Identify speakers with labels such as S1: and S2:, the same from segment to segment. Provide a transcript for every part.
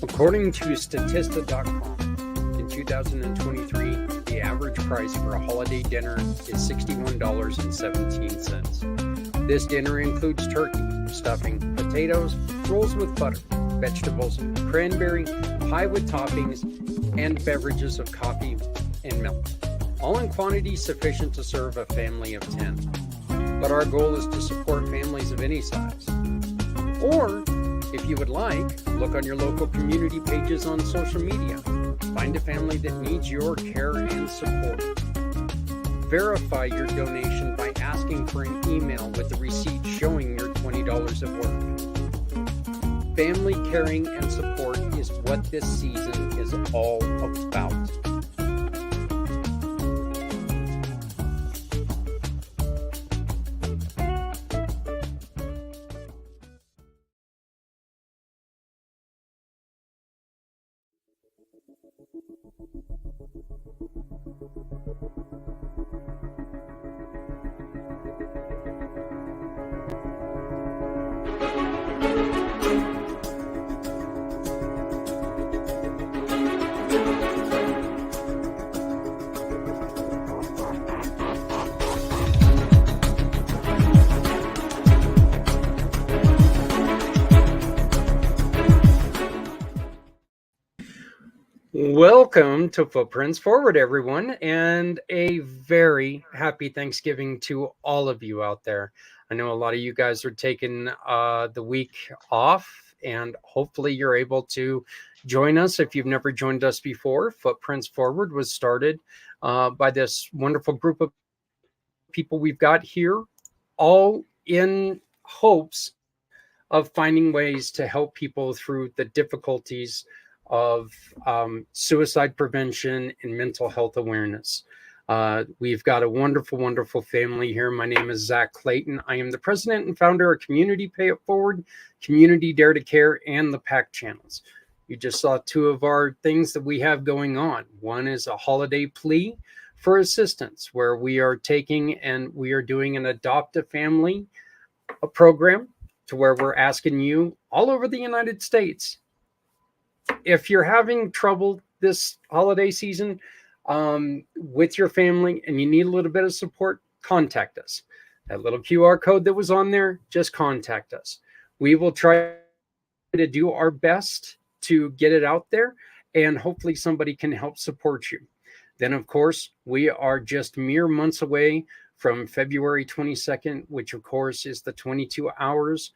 S1: According to Statista.com, in 2023, the average price for a holiday dinner is $61.17. This dinner includes turkey, stuffing, potatoes, rolls with butter, vegetables, cranberry, pie with toppings, and beverages of coffee and milk, all in quantity sufficient to serve a family of 10. But our goal is to support families of any size. Or, if you would like, look on your local community pages on social media. Find a family that needs your care and support. Verify your donation by asking for an email with the receipt showing your $20 of work. Family caring and support is what this season is all about. Welcome to Footprints Forward, everyone, and a very happy Thanksgiving to all of you out there. I know a lot of you guys are taking the week off, and hopefully you're able to join us. If you've never joined us before, Footprints Forward was started by this wonderful group of people we've got here, all in hopes of finding ways to help people through the difficulties of suicide prevention and mental health awareness. We've got a wonderful, wonderful family here. My name is Zach Clayton. I am the president and founder of Community Pay It Forward, Community Dare to Care, and the PAC channels. You just saw two of our things that we have going on. One is a holiday plea for assistance, where we are taking and we are doing an adopt a family program to where we're asking you all over the United States, if you're having trouble this holiday season with your family and you need a little bit of support, contact us. That little QR code that was on there, just contact us. We will try to do our best to get it out there, and hopefully somebody can help support you. Then, of course, we are just mere months away from February 22nd, which, of course, is the 22 hours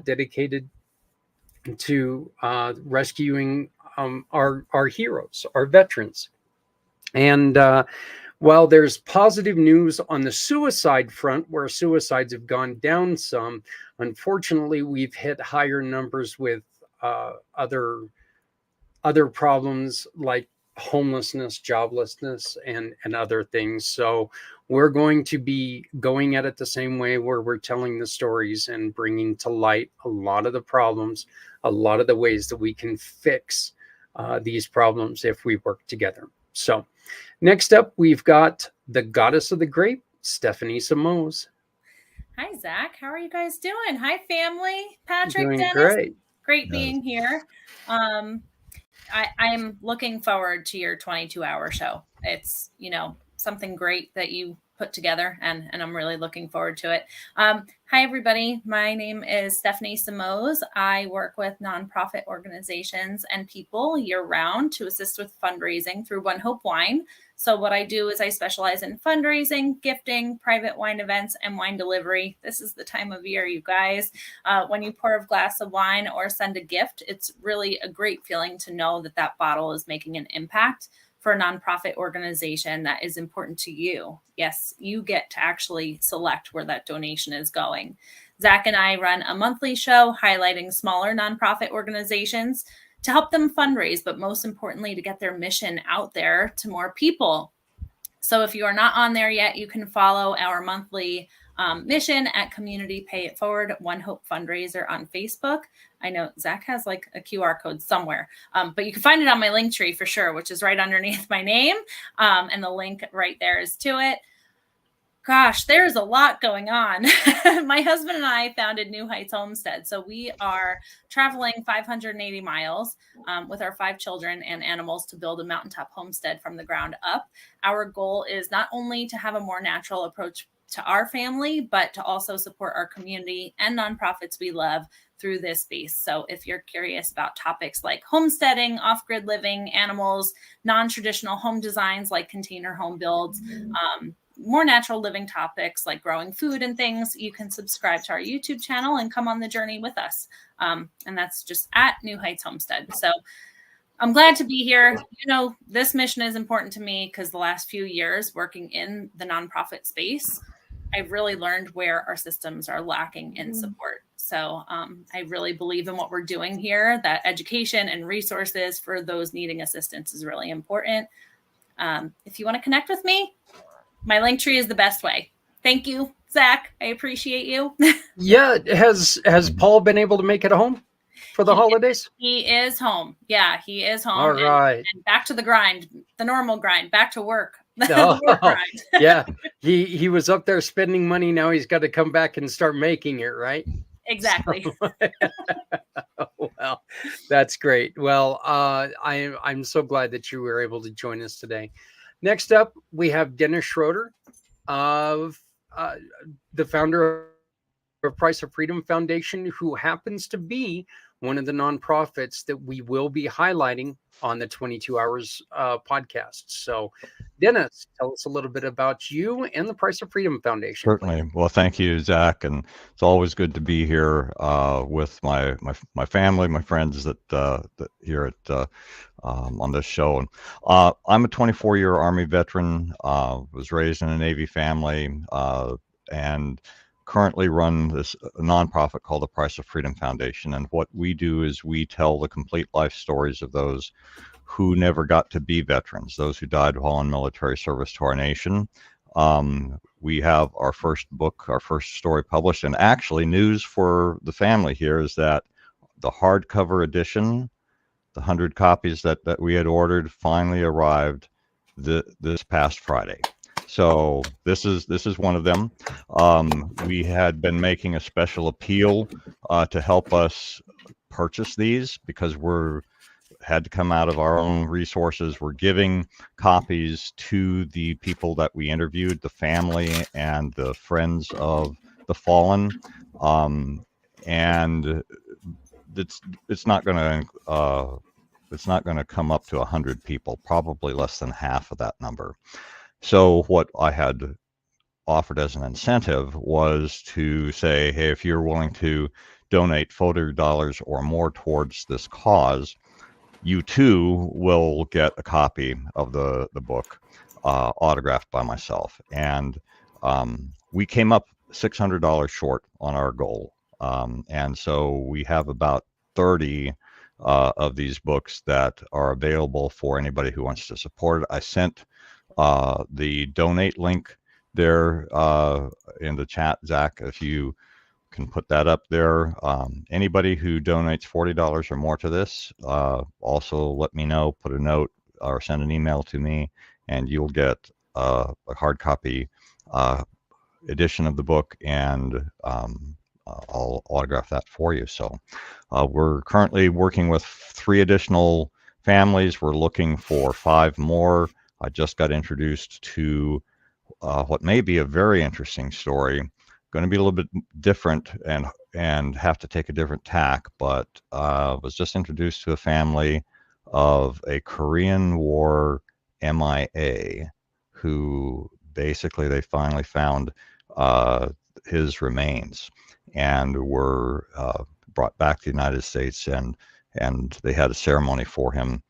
S1: dedicated to rescuing our heroes, our veterans. And while there's positive news on the suicide front, where suicides have gone down some, unfortunately, we've hit higher numbers with other problems like homelessness, joblessness, and other things. So we're going to be going at it the same way, where we're telling the stories and bringing to light a lot of the problems, a lot of the ways that we can fix these problems if we work together. So next up, we've got the goddess of the grape, Stephanie Simoes.
S2: Hi, Zach. How are you guys doing? Hi, family. Patrick,
S1: Doing
S2: Dennis. Great being here. I'm looking forward to your 22-hour show. It's, something great that you put together, and I'm really looking forward to it. Hi, everybody. My name is Stephanie Simoes. I work with nonprofit organizations and people year-round to assist with fundraising through One Hope Wine. So what I do is I specialize in fundraising, gifting, private wine events, and wine delivery. This is the time of year, you guys. When you pour a glass of wine or send a gift, it's really a great feeling to know that that bottle is making an impact for a nonprofit organization that is important to you. Yes, you get to actually select where that donation is going. Zach and I run a monthly show highlighting smaller nonprofit organizations to help them fundraise, but most importantly, to get their mission out there to more people. So if you are not on there yet, you can follow our monthly mission at Community Pay It Forward, One Hope Fundraiser on Facebook. I know Zach has like a QR code somewhere, but you can find it on my Linktree for sure, which is right underneath my name. And the link right there is to it. Gosh, there's a lot going on. My husband and I founded New Heights Homestead. So we are traveling 580 miles with our 5 children and animals to build a mountaintop homestead from the ground up. Our goal is not only to have a more natural approach to our family, but to also support our community and nonprofits we love through this space. So if you're curious about topics like homesteading, off-grid living, animals, non-traditional home designs like container home builds, more natural living topics like growing food and things, you can subscribe to our YouTube channel and come on the journey with us. And that's just at New Heights Homestead. So I'm glad to be here. You know, this mission is important to me because the last few years working in the nonprofit space, I've really learned where our systems are lacking in support. So I really believe in what we're doing here, that education and resources for those needing assistance is really important. If you want to connect with me, my link tree is the best way. Thank you, Zach. I appreciate you.
S1: Yeah. Has Paul been able to make it home for the holidays?
S2: He is home. Yeah, he is home.
S1: All right.
S2: And back to the grind, the normal grind, back to work.
S1: Oh, work grind. Yeah. He was up there spending money. Now he's got to come back and start making it, right?
S2: Exactly.
S1: Well, that's great. Well, I'm so glad that you were able to join us today. Next up, we have Dennis Schroeder, of the founder of Price of Freedom Foundation, who happens to be one of the nonprofits that we will be highlighting on the 22 Hours podcast. So, Dennis, tell us a little bit about you and the Price of Freedom Foundation.
S3: Certainly. Well, thank you, Zach, and it's always good to be here with my family, my friends that here at on this show. I'm a 24-year Army veteran. Was raised in a Navy family, and currently run this nonprofit called the Price of Freedom Foundation. And what we do is we tell the complete life stories of those who never got to be veterans, those who died while in military service to our nation. We have our first book, our first story published, and actually news for the family here is that the hardcover edition, the 100 copies that we had ordered, finally arrived this past Friday. So this is one of them. We had been making a special appeal to help us purchase these because had to come out of our own resources. We're giving copies to the people that we interviewed, the family and the friends of the fallen, and it's not going to come up to 100 people, probably less than half of that number. So what I had offered as an incentive was to say, hey, if you're willing to donate $40 or more towards this cause, you too will get a copy of the book autographed by myself. And we came up $600 short on our goal. And so we have about 30 of these books that are available for anybody who wants to support it. I sent the donate link there in the chat, Zach, if you can put that up there. Anybody who donates $40 or more to this, also let me know, put a note or send an email to me, and you'll get a hard copy edition of the book, and I'll autograph that for you. So we're currently working with 3 additional families. We're looking for 5 more. I just got introduced to what may be a very interesting story. Going to be a little bit different and have to take a different tack, but was just introduced to a family of a Korean War MIA who basically they finally found his remains and were brought back to the United States, and they had a ceremony for him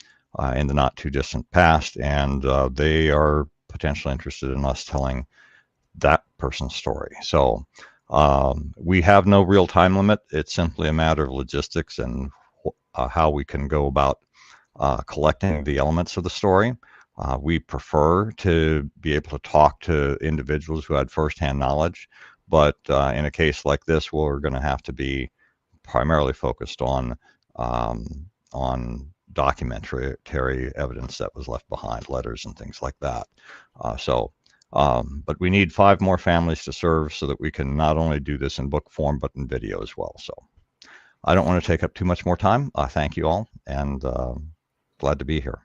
S3: in the not too distant past, and they are potentially interested in us telling that person's story. So we have no real time limit. It's simply a matter of logistics and how we can go about collecting the elements of the story. We prefer to be able to talk to individuals who had firsthand knowledge, but in a case like this, we're going to have to be primarily focused on documentary evidence that was left behind, letters and things like that. So But we need 5 more families to serve so that we can not only do this in book form, but in video as well. So I don't want to take up too much more time. Thank you all, and glad to be here.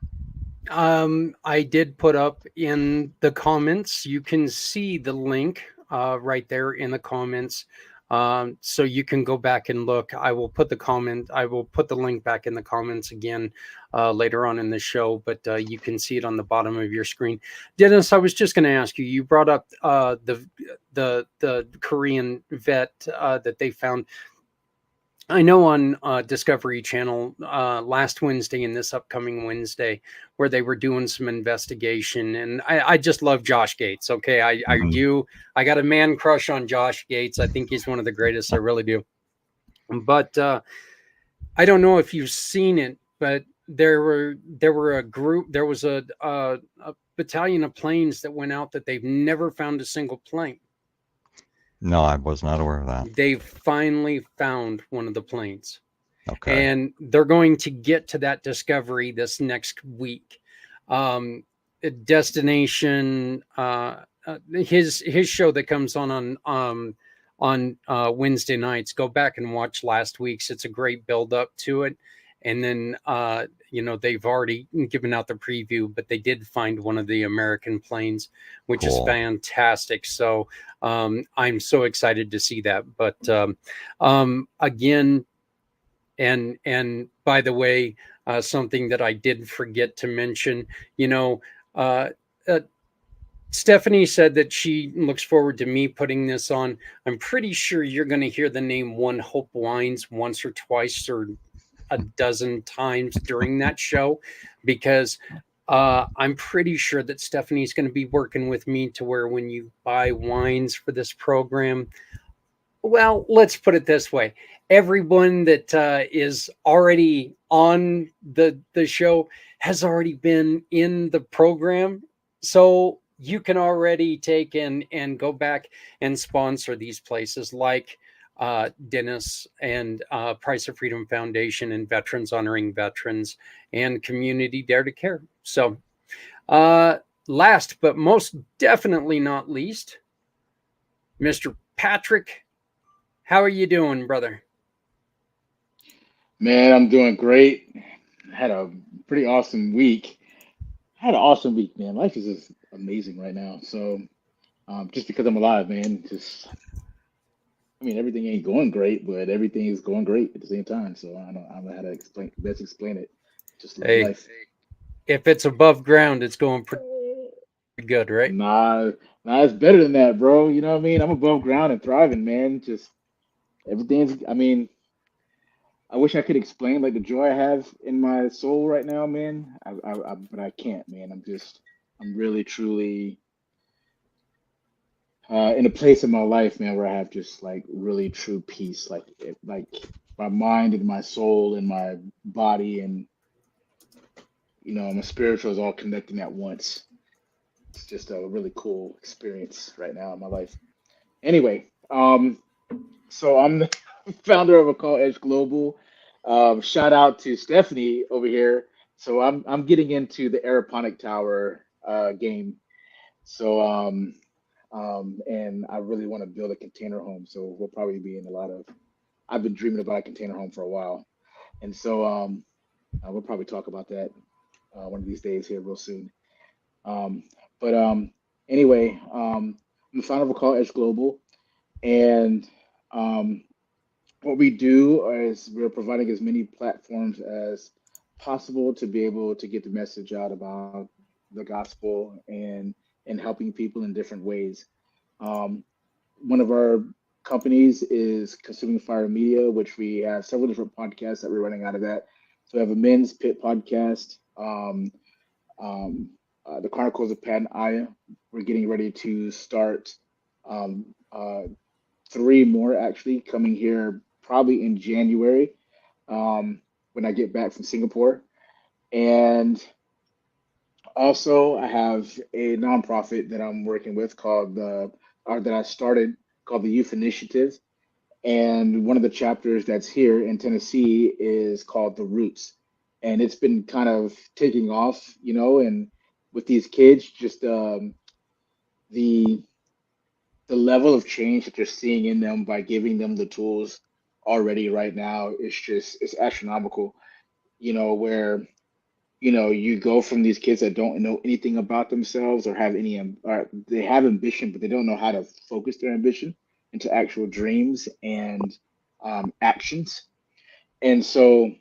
S1: I did put up in the comments, you can see the link right there in the comments. So you can go back and look. I will put the link back in the comments again later on in the show, but you can see it on the bottom of your screen. Dennis, I was just going to ask you, you brought up the Korean vet that they found. I know on Discovery Channel last Wednesday and this upcoming Wednesday, where they were doing some investigation, and I just love Josh Gates. Okay, I got a man crush on Josh Gates. I think he's one of the greatest. I really do. But I don't know if you've seen it, but there was a battalion of planes that went out that they've never found a single plane.
S3: No, I was not aware of that.
S1: They finally found one of the planes.
S3: Okay.
S1: And they're going to get to that discovery this next week. Destination, his show that comes on Wednesday nights. Go back and watch last week's. It's a great build up to it. And then they've already given out the preview, but they did find one of the American planes, which is fantastic. So I'm so excited to see that. But again, and by the way, something that I did forget to mention, Stephanie said that she looks forward to me putting this on. I'm pretty sure you're going to hear the name One Hope Wines once or twice or a dozen times during that show, because I'm pretty sure that Stephanie's going to be working with me to where when you buy wines for this program, well, let's put it this way. Everyone that is already on the show has already been in the program. So you can already take and go back and sponsor these places like Dennis and Price of Freedom Foundation and Veterans Honoring Veterans and Community Dare to Care. So last but most definitely not least, Mr. Patrick, how are you doing, brother?
S4: Man, I'm doing great. I had a pretty awesome week. I had an awesome week, man. Life is just amazing right now. So just because I'm alive, man, everything ain't going great, but everything is going great at the same time. So I don't know how to explain it. Just life.
S1: If it's above ground, it's going pretty good, right?
S4: Nah, it's better than that, bro. You know what I mean? I'm above ground and thriving, man. Just everything's. I wish I could explain like the joy I have in my soul right now, man. But I can't, man. I'm really truly in a place in my life, man, where I have just like really true peace, like my mind and my soul and my body and my spiritual is all connecting at once. It's just a really cool experience right now in my life. Anyway, so I'm the founder of a Call Edge Global. Shout out to Stephanie over here. So I'm getting into the aeroponic tower game. So and I really want to build a container home. So we'll probably be in I've been dreaming about a container home for a while. And so we'll probably talk about that one of these days here real soon. Anyway, I'm the founder of a Call Edge Global. And what we do is we're providing as many platforms as possible to be able to get the message out about the gospel and helping people in different ways. One of our companies is Consuming Fire Media, which we have several different podcasts that we're running out of that. So we have a Men's Pit podcast, the Chronicles of Pat and Aya. We're getting ready to start 3 more actually coming here probably in January when I get back from Singapore. And also I have a nonprofit that I'm working with that I started called the Youth Initiative. And one of the chapters that's here in Tennessee is called The Roots. And it's been kind of taking off, and with these kids, just the the level of change that you're seeing in them by giving them the tools already right now is just it's astronomical. Where you go from these kids that don't know anything about themselves or have any or they have ambition, but they don't know how to focus their ambition into actual dreams and actions. And so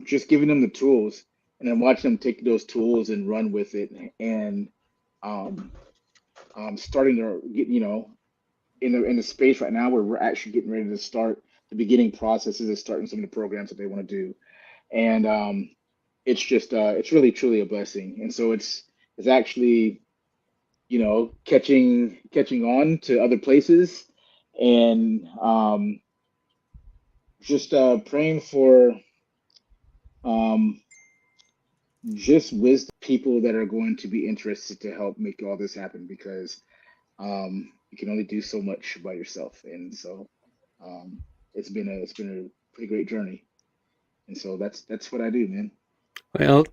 S4: just giving them the tools and then watching them take those tools and run with it and um, starting to get, in the space right now where we're actually getting ready to start the beginning processes of starting some of the programs that they want to do. And it's just it's really truly a blessing. And so it's actually, catching on to other places and just praying for um, just wisdom people that are going to be interested to help make all this happen because you can only do so much by yourself. And so it's been a pretty great journey. And so that's what I do, man.
S1: Well,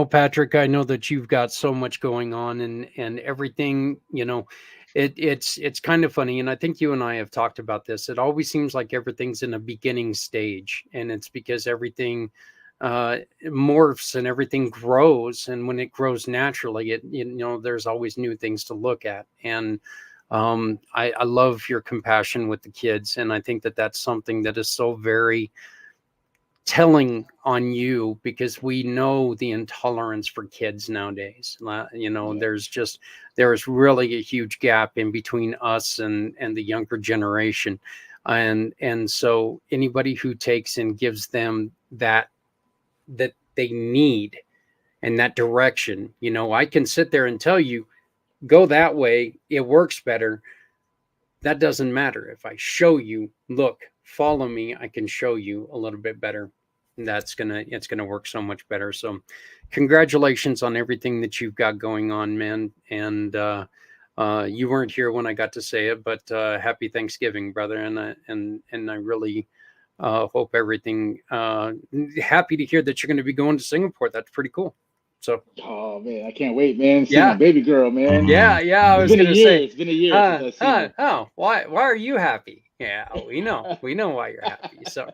S1: Patrick, I know that you've got so much going on and everything, it's kind of funny. And I think you and I have talked about this. It always seems like everything's in a beginning stage, and it's because everything morphs and everything grows. And when it grows naturally, there's always new things to look at. And I love your compassion with the kids. And I think that that's something that is so very telling on you, because we know the intolerance for kids nowadays. There's really a huge gap in between us and the younger generation. And so anybody who takes and gives them that they need and that direction, I can sit there and tell you, go that way, it works better. That doesn't matter. If I show you, look, follow me, I can show you a little bit better. It's gonna work so much better. So congratulations on everything that you've got going on, man. And you weren't here when I got to say it, but happy Thanksgiving, brother. And I really hope everything, happy to hear that you're going to be going to Singapore. That's pretty cool. So,
S4: oh man, I can't wait, man. See my baby girl, man.
S1: Yeah. I was going to say,
S4: it's been a year since I've seen her.
S1: why are you happy? Yeah, we know why you're happy. So,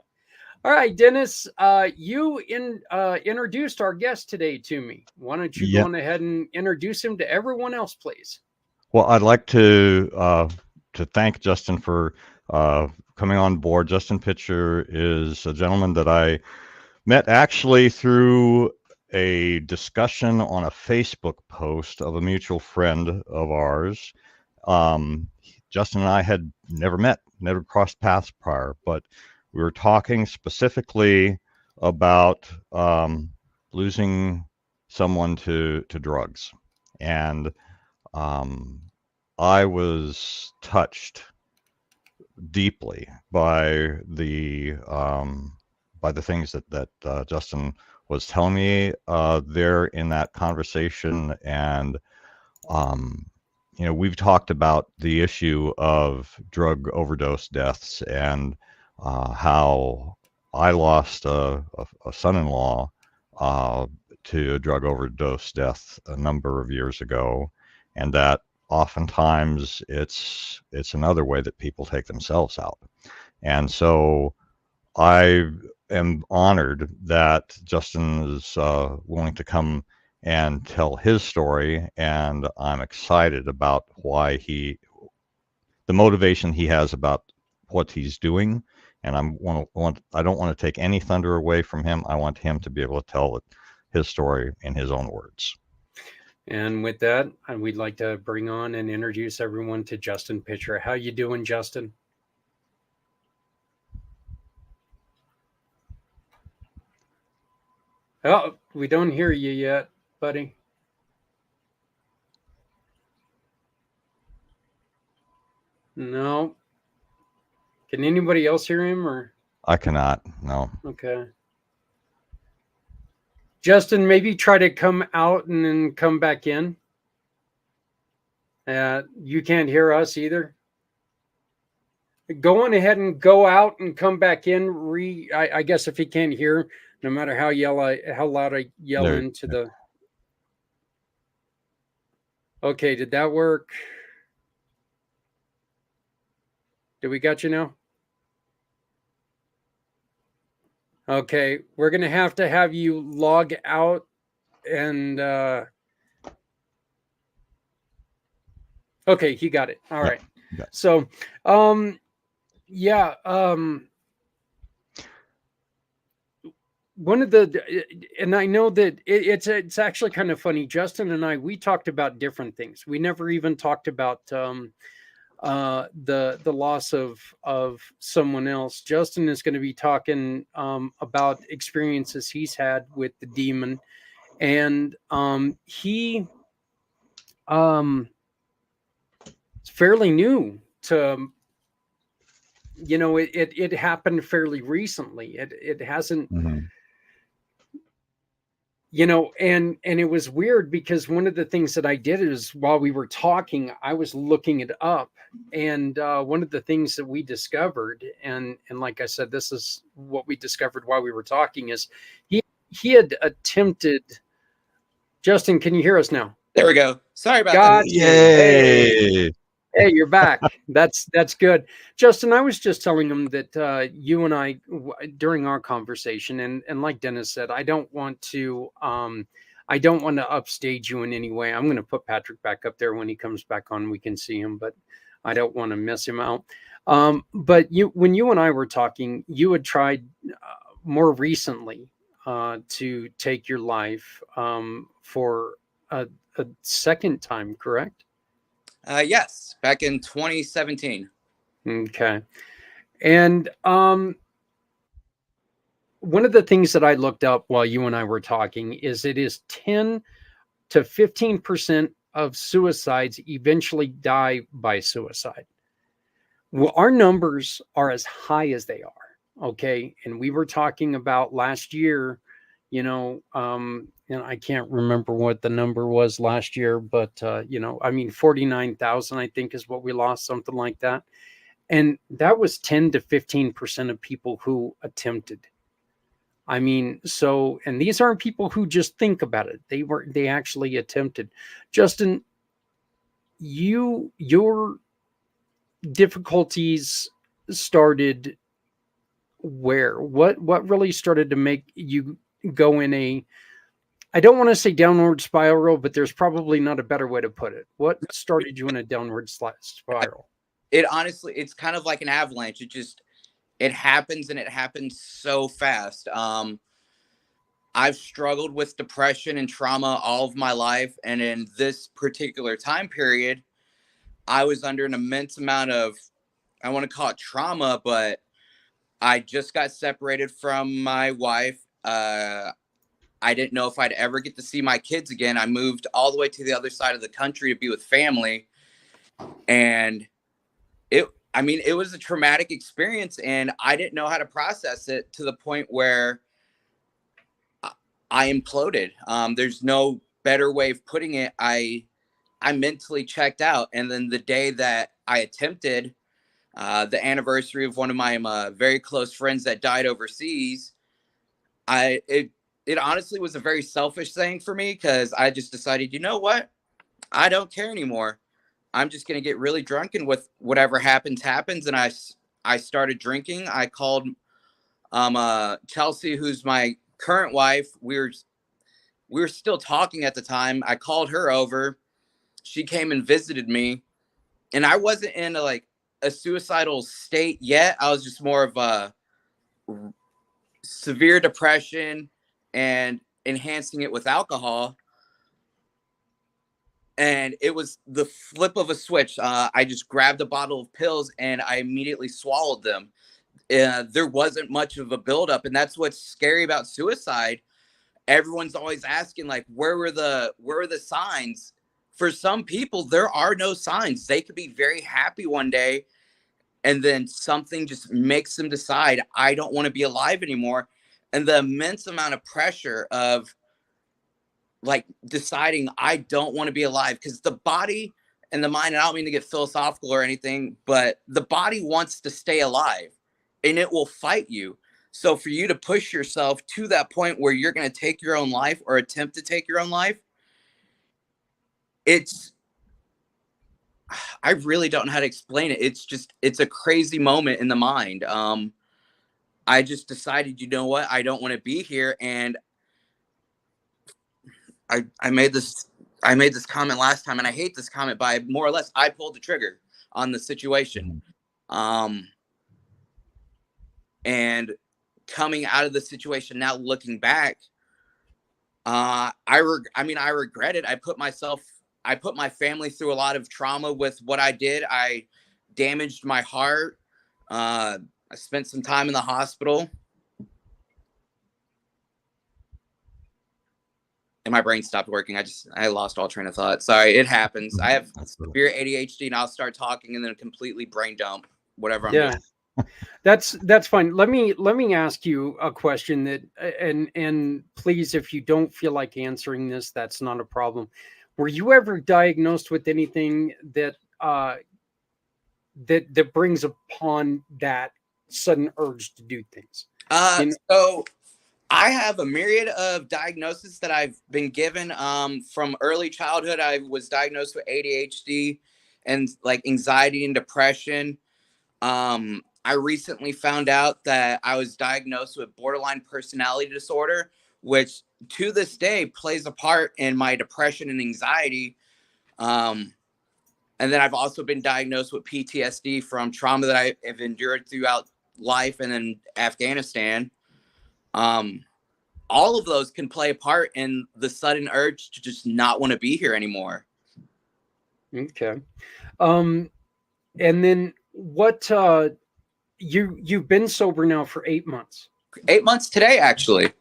S1: all right, Dennis, you introduced our guest today to me. Why don't you go on ahead and introduce him to everyone else, please?
S3: Well, I'd like to thank Justin for coming on board. Justin Pitcher is a gentleman that I met actually through a discussion on a Facebook post of a mutual friend of ours. Justin and I had never met, never crossed paths prior, but we were talking specifically about losing someone to drugs. And I was touched deeply by the things that Justin was telling me there in that conversation. And we've talked about the issue of drug overdose deaths and how I lost a son-in-law to a drug overdose death a number of years ago, and that oftentimes it's another way that people take themselves out. And so I am honored that Justin is willing to come and tell his story, and I'm excited about the motivation he has about what he's doing. And I don't want to take any thunder away from him. I want him to be able to tell his story in his own words.
S1: And with that, we'd like to bring on and introduce everyone to Justin Pitcher. How you doing, Justin? Oh, we don't hear you yet, buddy. No. Can anybody else hear him, or?
S3: I cannot, no.
S1: Okay. Justin, maybe try to come out and then come back in. You can't hear us either. Go on ahead and go out and come back in. I guess if he can't hear, no matter how loud I yell into the. Okay, did that work? Do we got you now? Okay, we're going to have you log out and okay, he got it. All right.
S3: Yeah.
S1: So, yeah, one of the, and I know that it's actually kind of funny. Justin and I, we talked about different things. We never even talked about the loss of someone else. Justin is going to be talking about experiences he's had with the demon, and he it's fairly new to, you know, it happened fairly recently. It hasn't.
S3: Mhm.
S1: You know, and it was weird because one of the things that I did is while we were talking, I was looking it up, and one of the things that we discovered, and like I said, this is what we discovered while we were talking, is he had attempted. Justin, can you hear us now?
S5: There we go. Sorry about
S1: Got
S5: that.
S1: you.
S3: Yay!
S1: Hey, you're back. That's good. Justin, I was just telling him that you and I, during our conversation, and like Dennis said, I don't want to upstage you in any way. I'm going to put Patrick back up there when he comes back on. We can see him, but I don't want to mess him out. But when you and I were talking, you had tried more recently to take your life for a second time, correct?
S5: Yes, back in 2017.
S1: Okay. And one of the things that I looked up while you and I were talking is it is 10 to 15% of suicides eventually die by suicide. Well, our numbers are as high as they are. Okay. And we were talking about last year, you know, and I can't remember what the number was last year, but, you know, I mean, 49,000, I think is what we lost, something like that. And that was 10 to 15% of people who attempted. I mean, so, and these aren't people who just think about it. They actually attempted. Justin, your difficulties started where? What really started to make you go in a, I don't want to say downward spiral, but there's probably not a better way to put it. What started you in a downward spiral?
S5: It honestly, it's kind of like an avalanche. It happens, and it happens so fast. I've struggled with depression and trauma all of my life. And in this particular time period, I was under an immense amount of, I want to call it trauma, but I just got separated from my wife. I didn't know if I'd ever get to see my kids again. I moved all the way to the other side of the country to be with family. And it was a traumatic experience, and I didn't know how to process it to the point where I imploded. There's no better way of putting it. I mentally checked out. And then the day that I attempted, the anniversary of one of my very close friends that died overseas, it honestly was a very selfish thing for me, because I just decided, you know what? I don't care anymore. I'm just going to get really drunk, and with whatever happens. And I started drinking. I called Chelsea, who's my current wife. We were still talking at the time. I called her over. She came and visited me, and I wasn't in a suicidal state yet. I was just more of a severe depression and enhancing it with alcohol. And it was the flip of a switch. I just grabbed a bottle of pills and I immediately swallowed them. There wasn't much of a buildup, and that's what's scary about suicide. Everyone's always asking, like, where were the signs? For some people, there are no signs. They could be very happy one day, and then something just makes them decide, I don't want to be alive anymore. And the immense amount of pressure of like deciding I don't want to be alive, because the body and the mind, and I don't mean to get philosophical or anything, but the body wants to stay alive and it will fight you. So for you to push yourself to that point where you're going to take your own life or attempt to take your own life, I really don't know how to explain it. It's a crazy moment in the mind. I just decided, you know what? I don't want to be here. And I made this comment last time, and I hate this comment, but more or less, I pulled the trigger on the situation. And coming out of the situation now, looking back, I regret it. I put my family through a lot of trauma with what I did. I damaged my heart. I spent some time in the hospital. And my brain stopped working. I lost all train of thought. Sorry, it happens. I have severe ADHD, and I'll start talking and then completely brain dump whatever I'm doing.
S1: That's fine. Let me ask you a question that, and please, if you don't feel like answering this, that's not a problem. Were you ever diagnosed with anything that that brings upon that sudden urge to do things?
S5: So I have a myriad of diagnoses that I've been given. From early childhood, I was diagnosed with ADHD and like anxiety and depression. I recently found out that I was diagnosed with borderline personality disorder, which to this day plays a part in my depression and anxiety. And then I've also been diagnosed with PTSD from trauma that I have endured throughout life and then Afghanistan. All of those can play a part in the sudden urge to just not want to be here anymore.
S1: Okay. And then what, you've been sober now for 8 months.
S5: 8 months today, actually.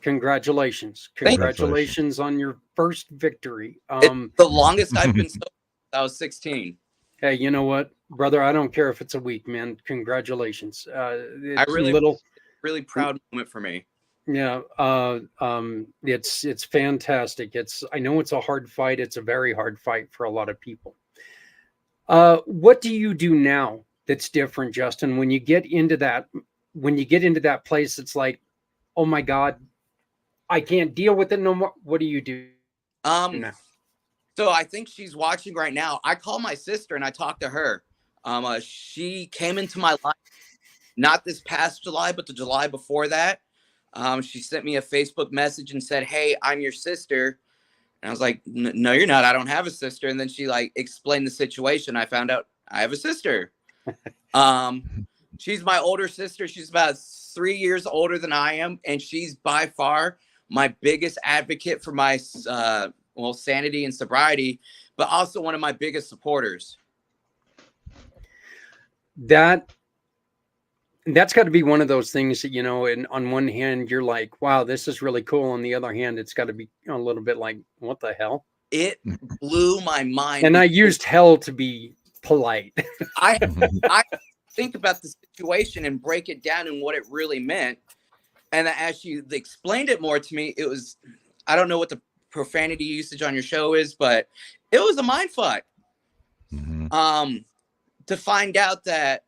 S1: Congratulations. Congratulations on your first victory.
S5: It's the longest I've been sober since I was 16.
S1: Hey, you know what, brother? I don't care if it's a week, man. Congratulations. It's
S5: really proud moment for me.
S1: Yeah. It's fantastic. I know it's a hard fight. It's a very hard fight for a lot of people. What do you do now that's different, Justin? When you get into that place, it's like, oh my God, I can't deal with it no more. What do you do now?
S5: So I think she's watching right now. I call my sister and I talk to her. She came into my life, not this past July, but the July before that. She sent me a Facebook message and said, "Hey, I'm your sister." And I was like, "No, you're not. I don't have a sister." And then she like explained the situation. I found out I have a sister. She's my older sister. She's about 3 years older than I am. And she's by far my biggest advocate for my sanity and sobriety, but also one of my biggest supporters.
S1: That's got to be one of those things that, and on one hand, you're like, wow, this is really cool. On the other hand, it's got to be a little bit like, what the hell?
S5: It blew my mind.
S1: And I used hell to be polite.
S5: I think about the situation and break it down and what it really meant. And as she explained it more to me, it was, I don't know what the profanity usage on your show is, but it was a mind fuck. To find out that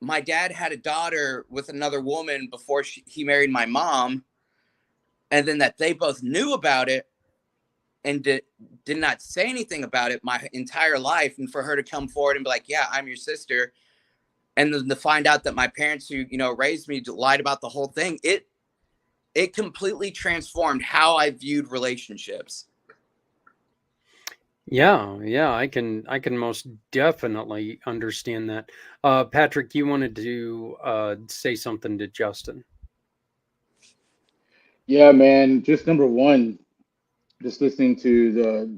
S5: my dad had a daughter with another woman before he married my mom, and then that they both knew about it and did not say anything about it my entire life, and for her to come forward and be like, "Yeah, I'm your sister," and then to find out that my parents who raised me lied about the whole thing, it completely transformed how I viewed relationships.
S1: Yeah, I can most definitely understand that. Patrick, you wanted to say something to Justin.
S4: Yeah, man. Just number one, just listening to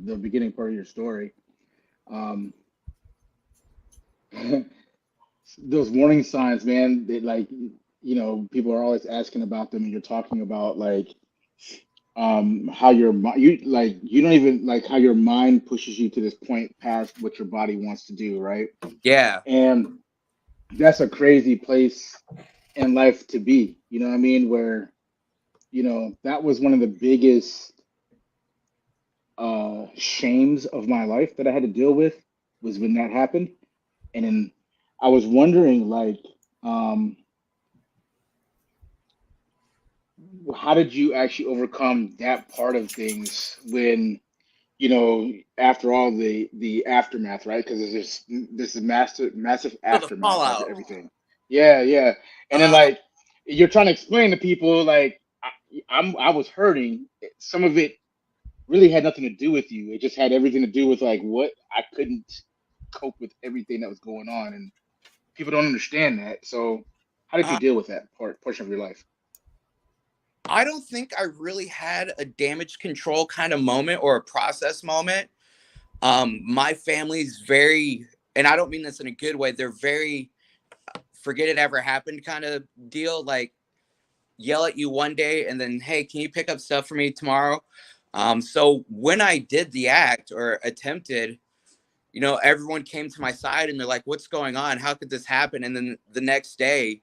S4: the beginning part of your story. Those warning signs, man, that like, people are always asking about them, and you're talking about like how you don't even like how your mind pushes you to this point past what your body wants to do, right?
S5: Yeah.
S4: And that's a crazy place in life to be, you know what I mean? Where, that was one of the biggest shames of my life that I had to deal with, was when that happened. And then I was wondering, like, how did you actually overcome that part of things when you know, after all the aftermath, right? Because there's this is massive
S5: So the
S4: aftermath after
S5: fallout.
S4: everything. Yeah, yeah. And then
S5: Uh,
S4: like you're trying to explain to people like I was hurting. Some of it really had nothing to do with you. It just had everything to do with like what I couldn't cope with everything that was going on, and people don't understand that. So how did you
S5: uh,
S4: deal with that portion of your life?
S5: I don't think I really had a damage control kind of moment or a process moment. My family's very, and I don't mean this in a good way, they're very forget it ever happened kind of deal. Like yell at you one day and then, hey, can you pick up stuff for me tomorrow? So when I did the act or attempted, you know, everyone came to my side and they're like, what's going on? How could this happen? And then the next day,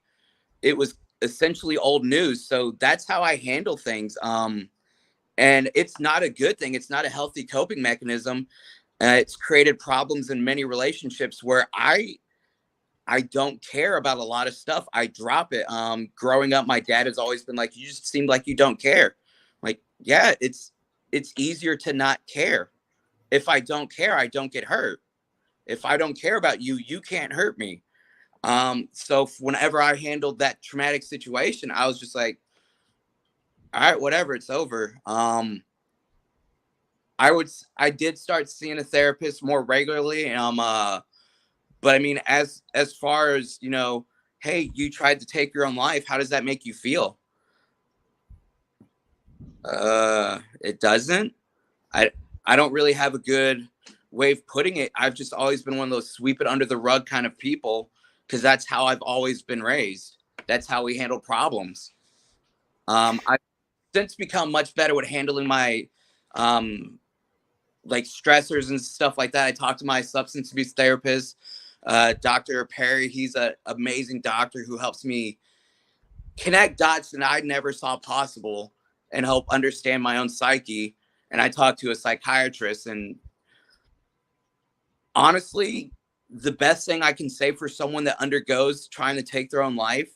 S5: it was essentially old news. So that's how I handle things. And it's not a good thing. It's not a healthy coping mechanism. It's created problems in many relationships where I don't care about a lot of stuff. I drop it. Growing up, my dad has always been like, you just seem like you don't care. Like, yeah, it's easier to not care. If I don't care, I don't get hurt. If I don't care about you, you can't hurt me. So whenever I handled that traumatic situation, I was just like, all right, whatever, it's over. I did start seeing a therapist more regularly. But I mean, as far as, you know, hey, you tried to take your own life, how does that make you feel? It doesn't. I I don't really have a good way of putting it. I've just always been one of those sweep it under the rug kind of people because that's how I've always been raised. That's how we handle problems. I've since become much better with handling my um, like stressors and stuff like that. I talked to my substance abuse therapist, Dr. Perry. He's an amazing doctor who helps me connect dots that I never saw possible and help understand my own psyche. And I talked to a psychiatrist, and honestly, the best thing I can say for someone that undergoes trying to take their own life,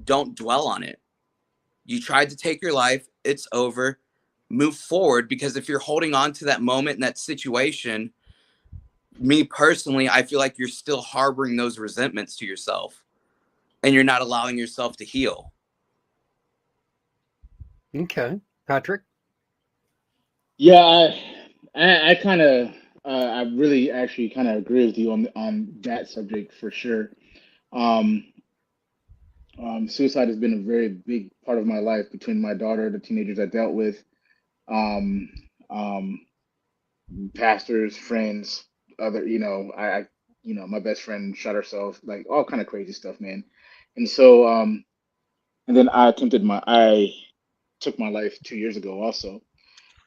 S5: don't dwell on it. You tried to take your life, it's over. Move forward, because if you're holding on to that moment and that situation, me personally, I feel like you're still harboring those resentments to yourself and you're not allowing yourself to heal.
S1: Okay, Patrick.
S4: Yeah, I kind of I really actually kind of agree with you on that subject for sure. Um, Suicide has been a very big part of my life between my daughter, the teenagers I dealt with, um, um, pastors, friends, other, you know, my best friend shot herself, like all kind of crazy stuff, man. And so, and then I took my life 2 years ago also.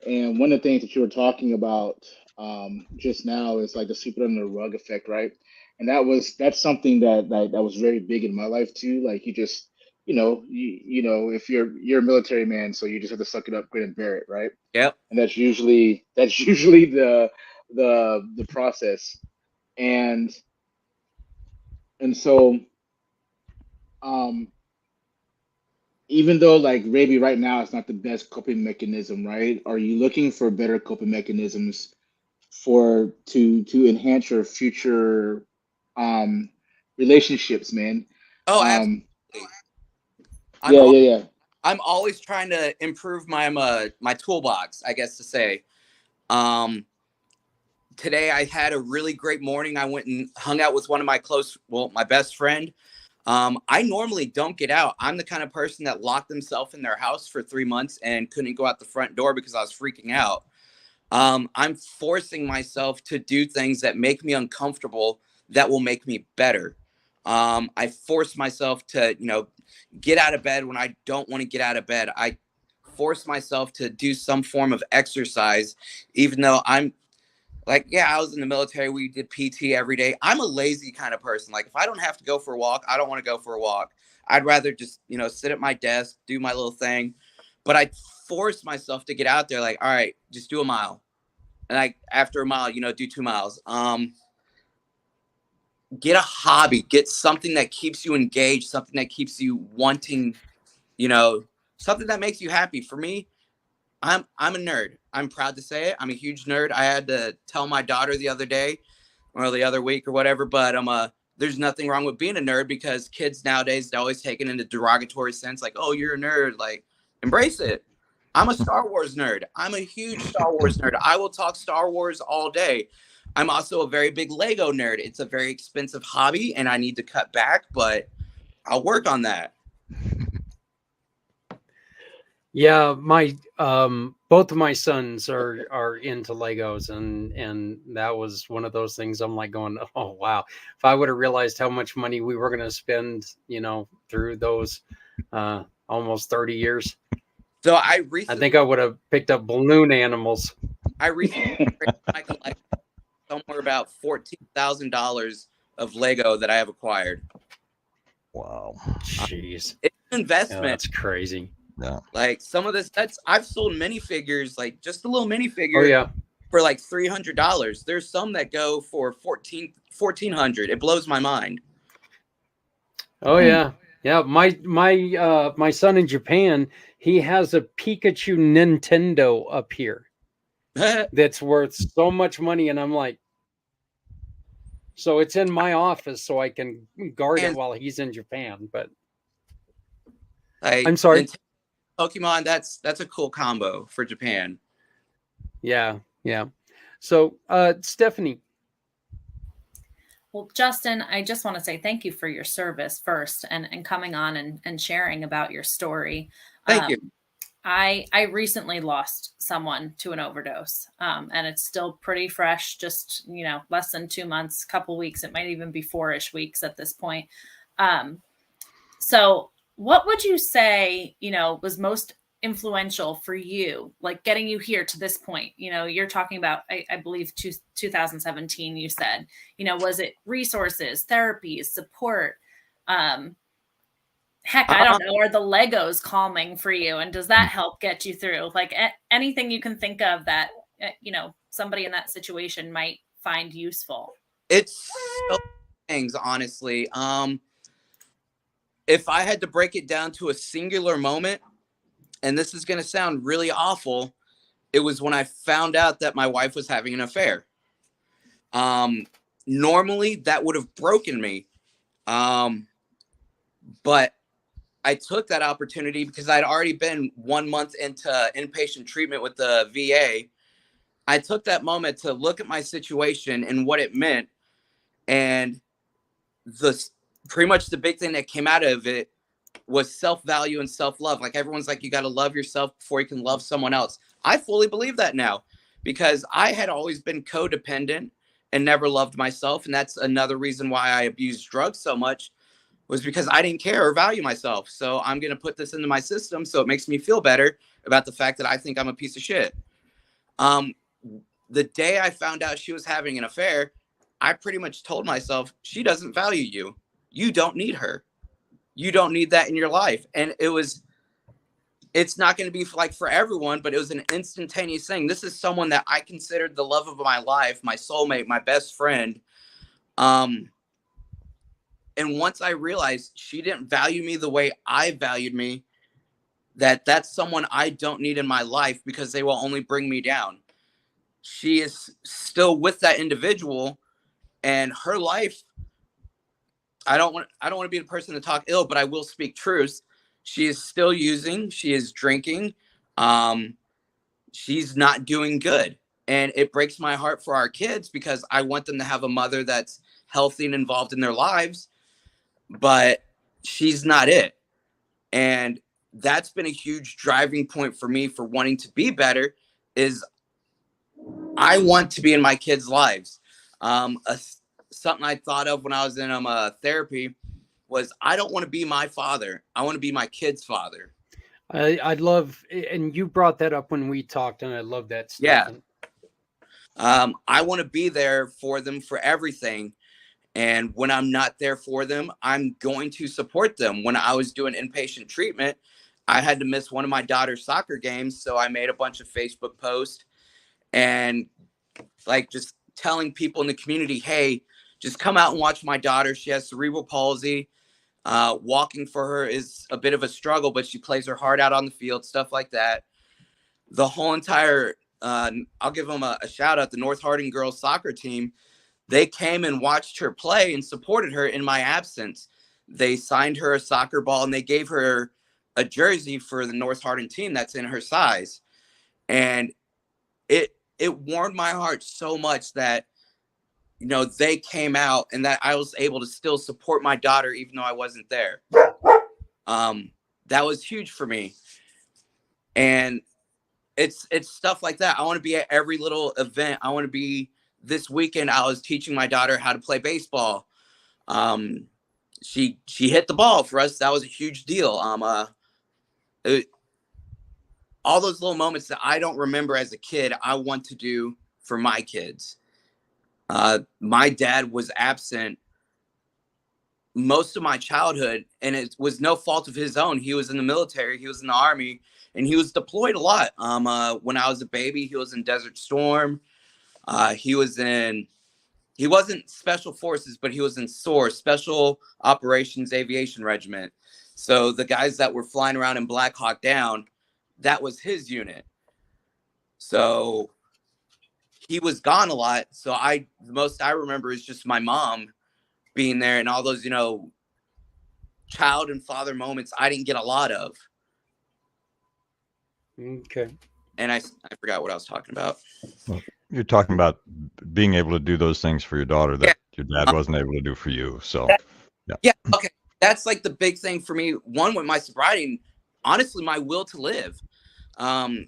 S4: And one of the things that you were talking about just now is like the sweep it under the rug effect, right? And that's something that was very big in my life too. Like you just, you know, if you're a military man, so you just have to suck it up, grin and bear it, right?
S5: Yep.
S4: And that's usually the process. And so um even though like maybe right now it's not the best coping mechanism, right? Are you looking for better coping mechanisms for to enhance your future um relationships, man?
S5: Oh,
S4: Um
S5: absolutely. I'm
S4: yeah,
S5: al-
S4: yeah, yeah.
S5: I'm always trying to improve my toolbox, I guess to say. Um, Today I had a really great morning. I went and hung out with one of my best friend. I normally don't get out. I'm the kind of person that locked themselves in their house for 3 months and couldn't go out the front door because I was freaking out. I'm forcing myself to do things that make me uncomfortable that will make me better. I force myself to, you know, get out of bed when I don't want to get out of bed. I force myself to do some form of exercise, even though I'm like, yeah, I was in the military. We did PT every day. I'm a lazy kind of person. Like, if I don't have to go for a walk, I don't want to go for a walk. I'd rather just, you know, sit at my desk, do my little thing. But I force myself to get out there, like, all right, just do a mile. And like after a mile, you know, do 2 miles. Get a hobby, get something that keeps you engaged, something that keeps you wanting, you know, something that makes you happy. For me, I'm a nerd. I'm proud to say it. I'm a huge nerd. I had to tell my daughter the other day or the other week or whatever, but there's nothing wrong with being a nerd, because kids nowadays, they always take it in a derogatory sense, like, oh, you're a nerd. Like, embrace it. I'm a Star Wars nerd. I'm a huge Star Wars nerd. I will talk Star Wars all day. I'm also a very big Lego nerd. It's a very expensive hobby and I need to cut back, but I'll work on that.
S1: Yeah, my both of my sons are into Legos, and that was one of those things I'm like going, oh wow, if I would have realized how much money we were going to spend, through those almost 30 years.
S5: So I
S1: think I would have picked up balloon animals.
S5: I recently my collection somewhere about $14,000 of Lego that I have acquired.
S3: Wow.
S1: Jeez.
S5: It's an investment.
S1: Yeah, that's crazy.
S3: Yeah.
S5: Like some of the sets, I've sold minifigures, like just a little minifigure.
S1: Oh yeah.
S5: For like $300. There's some that go for $1,400. It blows my mind.
S1: Oh yeah. Yeah. My son in Japan, he has a Pikachu Nintendo up here that's worth so much money, and I'm like, so it's in my office so I can guard it while he's in Japan. But I'm sorry.
S5: Pokemon, that's a cool combo for Japan.
S1: Yeah. So, Stephanie.
S2: Well, Justin, I just want to say thank you for your service first and coming on and sharing about your story.
S5: Thank you.
S2: I recently lost someone to an overdose, and it's still pretty fresh, just, less than 2 months, couple weeks. It might even be 4-ish weeks at this point. So what would you say, was most influential for you, like getting you here to this point? You're talking about, I believe 2017, you said, was it resources, therapies, support? Heck, I don't know. Are the Legos calming for you? And does that help get you through? Like anything you can think of that, somebody in that situation might find useful?
S5: It's so things, honestly. If I had to break it down to a singular moment, and this is going to sound really awful, it was when I found out that my wife was having an affair. Normally that would have broken me. But I took that opportunity because I'd already been 1 month into inpatient treatment with the VA. I took that moment to look at my situation and what it meant. And pretty much the big thing that came out of it was self-value and self-love. Like everyone's like, you got to love yourself before you can love someone else. I fully believe that now, because I had always been codependent and never loved myself. And that's another reason why I abused drugs so much, was because I didn't care or value myself. So I'm going to put this into my system so it makes me feel better about the fact that I think I'm a piece of shit. The day I found out she was having an affair, I pretty much told myself, she doesn't value you. You don't need her. You don't need that in your life. And it's not going to be for everyone, but it was an instantaneous thing. This is someone that I considered the love of my life, my soulmate, my best friend. And once I realized she didn't value me the way I valued me, that's someone I don't need in my life, because they will only bring me down. She is still with that individual, and her life, I don't want to be the person to talk ill, but I will speak truth. She is still using, she is drinking. She's not doing good. And it breaks my heart for our kids, because I want them to have a mother that's healthy and involved in their lives. But she's not it. And that's been a huge driving point for me for wanting to be better, is I want to be in my kids' lives. Something I thought of when I was in therapy was, I don't want to be my father. I want to be my kid's father.
S1: I'd love, and you brought that up when we talked, and I love that stuff.
S5: Yeah. I want to be there for them for everything. And when I'm not there for them, I'm going to support them. When I was doing inpatient treatment, I had to miss one of my daughter's soccer games. So I made a bunch of Facebook posts and just telling people in the community, hey, just come out and watch my daughter. She has cerebral palsy. Walking for her is a bit of a struggle, but she plays her heart out on the field, stuff like that. the whole entire, I'll give them a shout out, the North Harding girls soccer team. They came and watched her play and supported her in my absence. They signed her a soccer ball and they gave her a jersey for the North Harding team that's in her size. And it warmed my heart so much that, you know, they came out and that I was able to still support my daughter even though I wasn't there. That was huge for me. And it's stuff like that. I want to be at every little event. I want to be, this weekend I was teaching my daughter how to play baseball. She hit the ball for us. That was a huge deal. All those little moments that I don't remember as a kid, I want to do for my kids. My dad was absent most of my childhood, and it was no fault of his own. He was in the military, he was in the Army, and he was deployed a lot. When I was a baby, he was in Desert Storm. He wasn't Special Forces, but he was in SOAR, Special Operations Aviation Regiment. So the guys that were flying around in Black Hawk Down, that was his unit. So he was gone a lot. So the most I remember is just my mom being there and all those, you know, child and father moments I didn't get a lot of.
S1: Okay.
S5: And I forgot what I was talking about.
S3: Well, you're talking about being able to do those things for your daughter that your dad wasn't able to do for you. So,
S5: yeah. Okay. That's like the big thing for me. One, with my sobriety, honestly, my will to live. I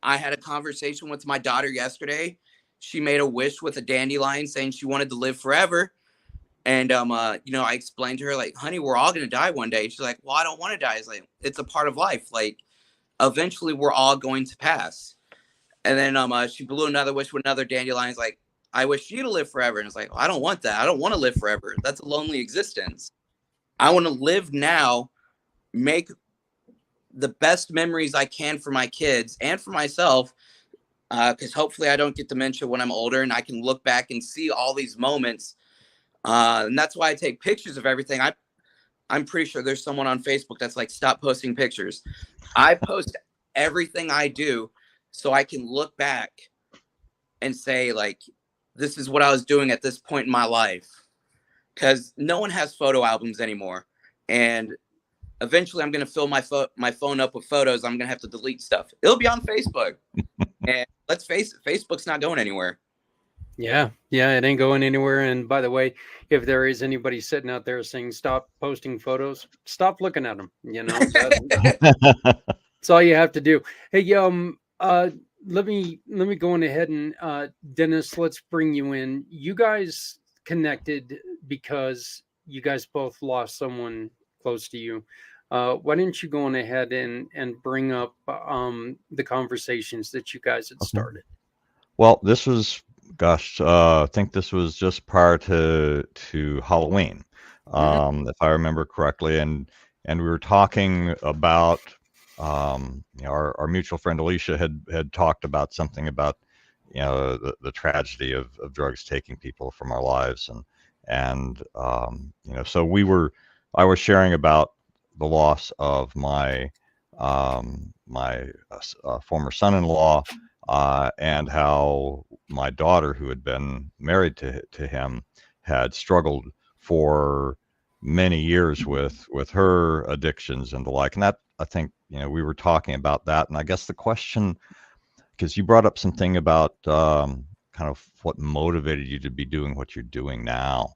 S5: had a conversation with my daughter yesterday. She made a wish with a dandelion saying she wanted to live forever. And, you know, I explained to her, like, honey, we're all going to die one day. She's like, well, I don't want to die. It's like, it's a part of life. Like, eventually we're all going to pass. And then she blew another wish with another dandelion. It's like, I wish you to live forever. And it's like, well, I don't want that. I don't want to live forever. That's a lonely existence. I want to live now, make the best memories I can for my kids and for myself, because hopefully I don't get dementia when I'm older and I can look back and see all these moments. And that's why I take pictures of everything. I'm pretty sure there's someone on Facebook that's like, stop posting pictures. I post everything I do so I can look back and say, like, this is what I was doing at this point in my life. Because no one has photo albums anymore. And eventually I'm going to fill my phone up with photos. I'm going to have to delete stuff. It'll be on Facebook. And let's face it, Facebook's not going anywhere.
S1: Yeah, it ain't going anywhere. And by the way, if there is anybody sitting out there saying stop posting photos, stop looking at them. You know, that's all you have to do. Hey, let me go on ahead and Dennis, let's bring you in. You guys connected because you guys both lost someone close to you. Why didn't you go on ahead and bring up the conversations that you guys had started?
S3: Well, this was, I think this was just prior to Halloween, if I remember correctly, and we were talking about you know, our mutual friend Alicia had talked about something about, you know, the tragedy of drugs taking people from our lives, and you know, so I was sharing about the loss of my former son-in-law, and how my daughter, who had been married to him, had struggled for many years with her addictions and the like. And that, I think, you know, we were talking about that. And I guess the question, because you brought up something about kind of what motivated you to be doing what you're doing now,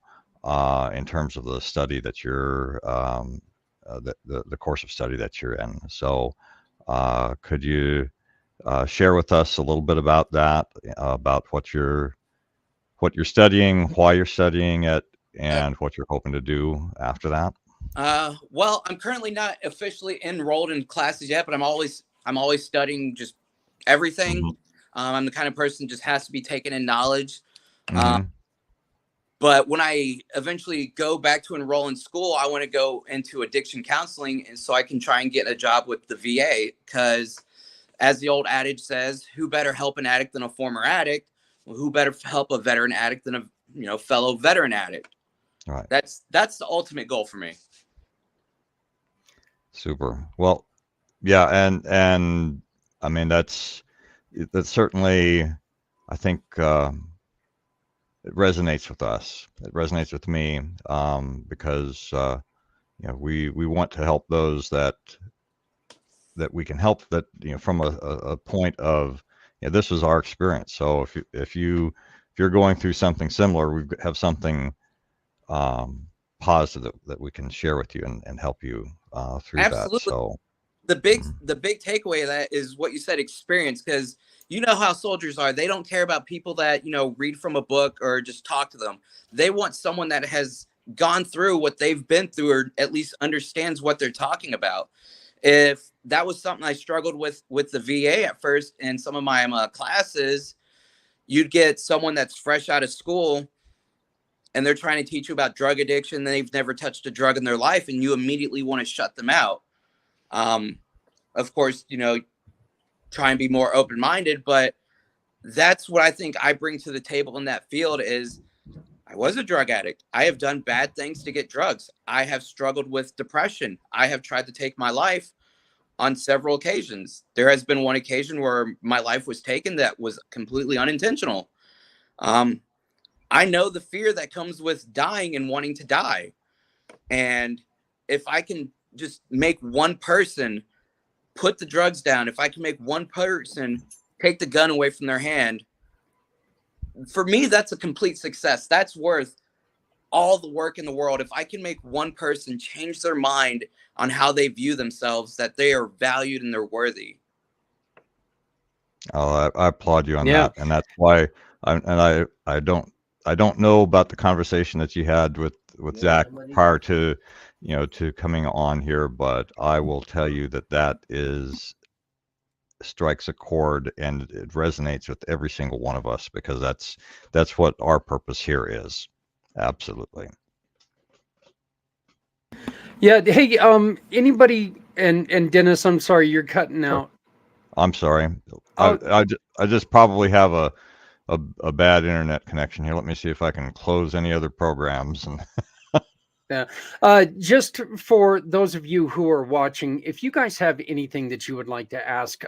S3: in terms of the study that you're, the course of study that you're in. So could you share with us a little bit about that, about what you're studying, why you're studying it, and what you're hoping to do after that?
S5: Well, I'm currently not officially enrolled in classes yet, but I'm always studying just everything.
S3: Mm-hmm.
S5: I'm the kind of person just has to be taken in knowledge.
S3: Mm-hmm.
S5: But when I eventually go back to enroll in school, I want to go into addiction counseling, and so I can try and get a job with the VA, because as the old adage says, who better help an addict than a former addict? Well, who better help a veteran addict than a fellow veteran addict?
S3: Right.
S5: That's the ultimate goal for me.
S3: Super. Well, yeah, and I mean, that's certainly, I think, it resonates with us. It resonates with me, because we want to help those that we can help, that from a point of, this is our experience. So if you're going through something similar, we have something positive that we can share with you and help you through
S5: Absolutely.
S3: that. So
S5: the big takeaway of that is what you said, experience, because you know how soldiers are. They don't care about people that read from a book or just talk to them. They want someone that has gone through what they've been through, or at least understands what they're talking about. If that was something I struggled with the VA at first in some of my classes, you'd get someone that's fresh out of school and they're trying to teach you about drug addiction. They've never touched a drug in their life, and you immediately want to shut them out. Of course, try and be more open-minded, but that's what I think I bring to the table in that field. Is I was a drug addict. I have done bad things to get drugs. I have struggled with depression. I have tried to take my life on several occasions. There has been one occasion where my life was taken that was completely unintentional. I know the fear that comes with dying and wanting to die. And if I can just make one person put the drugs down, if I can make one person take the gun away from their hand, for me, that's a complete success. That's worth all the work in the world. If I can make one person change their mind on how they view themselves, that they are valued and they're worthy.
S3: Oh, I applaud you on that, and that's why I don't know about the conversation that you had with Zach prior to to coming on here, but I will tell you that strikes a chord, and it resonates with every single one of us, because that's what our purpose here is. Absolutely.
S1: Yeah. Hey, anybody, and Dennis, I'm sorry, you're cutting out.
S3: I'm sorry. I just probably have a bad internet connection here. Let me see if I can close any other programs. And
S1: yeah. Just for those of you who are watching, if you guys have anything that you would like to ask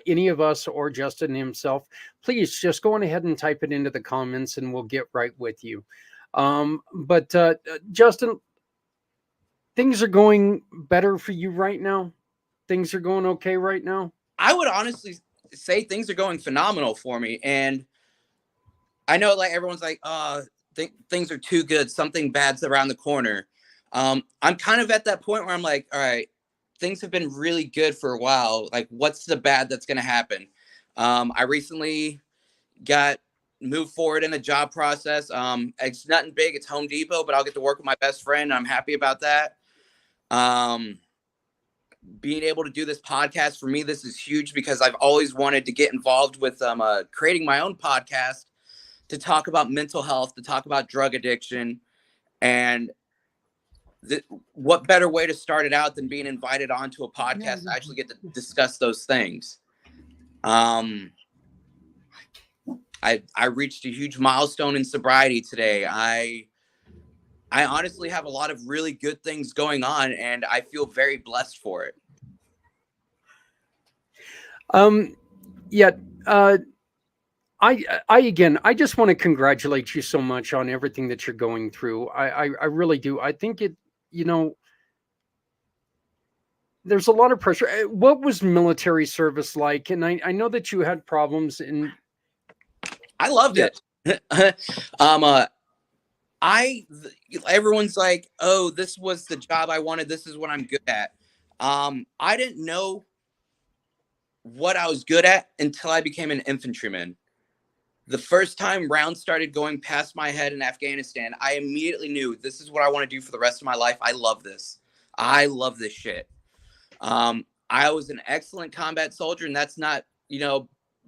S1: any of us or Justin himself, please just go on ahead and type it into the comments and we'll get right with you. But Justin, things are going better for you right now? Things are going okay right now?
S5: I would honestly say things are going phenomenal for me. And I know everyone's like, things are too good. Something bad's around the corner. I'm kind of at that point where I'm like, all right, things have been really good for a while. Like, what's the bad that's going to happen? I recently got moved forward in a job process. It's nothing big. It's Home Depot, but I'll get to work with my best friend. I'm happy about that. Being able to do this podcast, for me, this is huge, because I've always wanted to get involved with creating my own podcast to talk about mental health, to talk about drug addiction. And what better way to start it out than being invited onto a podcast to actually get to discuss those things. I reached a huge milestone in sobriety today. I honestly have a lot of really good things going on, and I feel very blessed for it.
S1: Yeah. I just want to congratulate you so much on everything that you're going through. I really do. I think there's a lot of pressure. What was military service like? And I know that you had problems in.
S5: I loved it. Everyone's like, oh, this was the job I wanted. This is what I'm good at. I didn't know what I was good at until I became an infantryman. The first time rounds started going past my head in Afghanistan, I immediately knew this is what I want to do for the rest of my life. I love this. I love this shit. I was an excellent combat soldier, and that's not,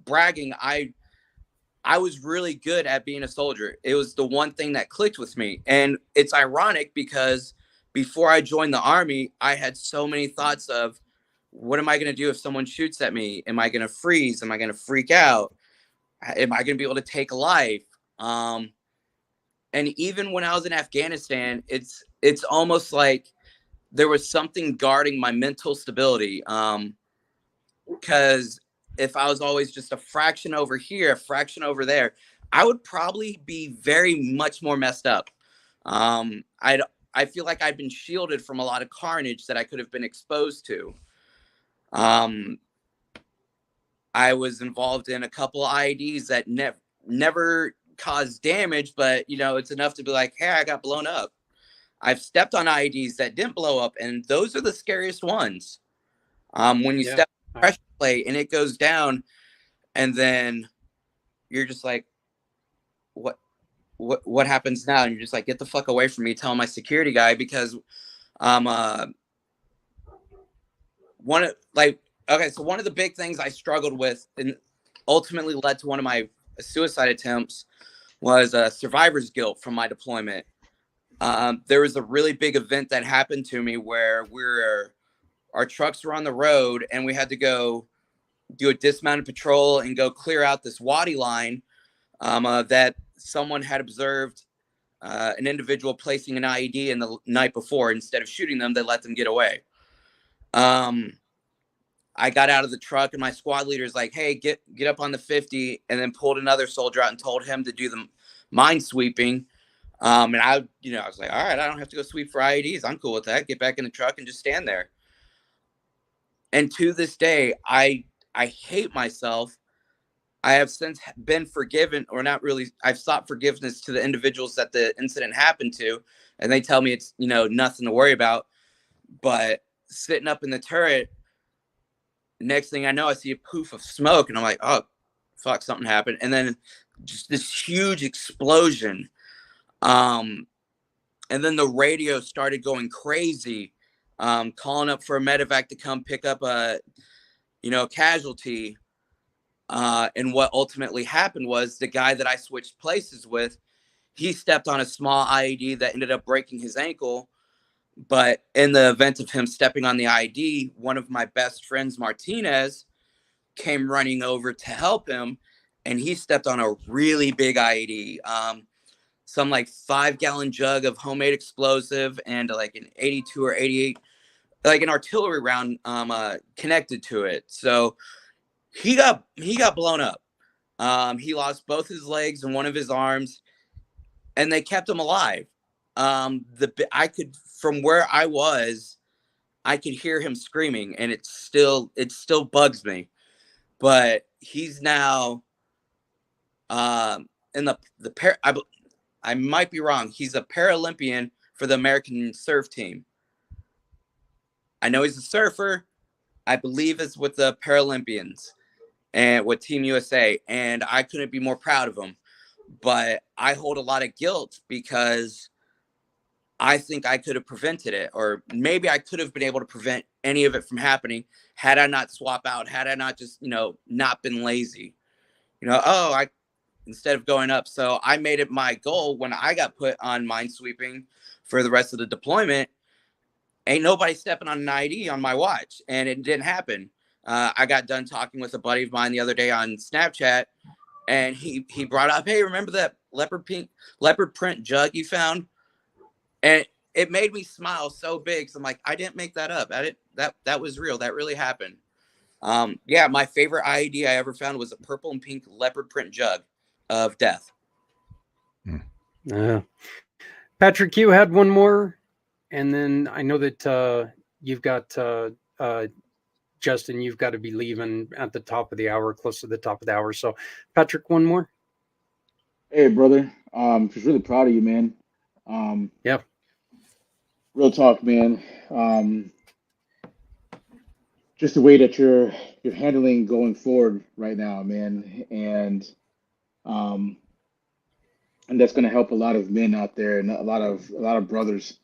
S5: bragging. I was really good at being a soldier. It was the one thing that clicked with me. And it's ironic because before I joined the Army, I had so many thoughts of, what am I going to do if someone shoots at me? Am I going to freeze? Am I going to freak out? Am I going to be able to take a life? And even when I was in Afghanistan, it's almost like there was something guarding my mental stability. Because if I was always just a fraction over here, a fraction over there, I would probably be very much more messed up. I feel like I've been shielded from a lot of carnage that I could have been exposed to. I was involved in a couple of IEDs that never caused damage, but you know, it's enough to be like, hey, I got blown up. I've stepped on IEDs that didn't blow up, and those are the scariest ones. When you step on pressure plate and it goes down, and then you're just like, what happens now? And you're just like, get the fuck away from me, telling my security guy, because one of the big things I struggled with and ultimately led to one of my suicide attempts was survivor's guilt from my deployment. There was a really big event that happened to me where our trucks were on the road and we had to go do a dismounted patrol and go clear out this wadi line that someone had observed an individual placing an IED in the night before. Instead of shooting them, they let them get away. I got out of the truck and my squad leader's like, hey, get up on the 50, and then pulled another soldier out and told him to do the mine sweeping. And I was like, all right, I don't have to go sweep for IEDs. I'm cool with that. Get back in the truck and just stand there. And to this day, I hate myself. I have since been forgiven, or not really. I've sought forgiveness to the individuals that the incident happened to, and they tell me it's, nothing to worry about. But sitting up in the turret, next thing I know, I see a poof of smoke, and I'm like, oh, fuck, something happened. And then just this huge explosion. And then the radio started going crazy, calling up for a medevac to come pick up a casualty. And what ultimately happened was the guy that I switched places with, he stepped on a small IED that ended up breaking his ankle. But in the event of him stepping on the IED, one of my best friends, Martinez, came running over to help him, and he stepped on a really big IED. Some like 5-gallon jug of homemade explosive and like an 82 or 88, like an artillery round connected to it. So he got blown up. He lost both his legs and one of his arms, and they kept him alive. From where I was, I could hear him screaming, and it still bugs me. But he's now in I might be wrong. He's a Paralympian for the American surf team. I know he's a surfer. I believe it's with the Paralympians and with Team USA. And I couldn't be more proud of him. But I hold a lot of guilt because I think I could have prevented it. Or maybe I could have been able to prevent any of it from happening had I not swap out, had I not just, not been lazy. Instead of going up. So I made it my goal when I got put on minesweeping for the rest of the deployment. Ain't nobody stepping on an IED on my watch. And it didn't happen. I got done talking with a buddy of mine the other day on Snapchat, and he brought up, hey, remember that leopard print jug you found? And it made me smile so big. So I'm like, I didn't make that up. That was real. That really happened. My favorite IED I ever found was a purple and pink leopard print jug of death.
S1: Patrick, you had one more, and then I know that you've got Justin, you've got to be leaving at the top of the hour, close to the top of the hour. So Patrick, one more.
S4: Hey brother, just really proud of you, man.
S1: Yeah,
S4: real talk, man. Just the way that you're handling going forward right now, man, and that's going to help a lot of men out there and a lot of brothers.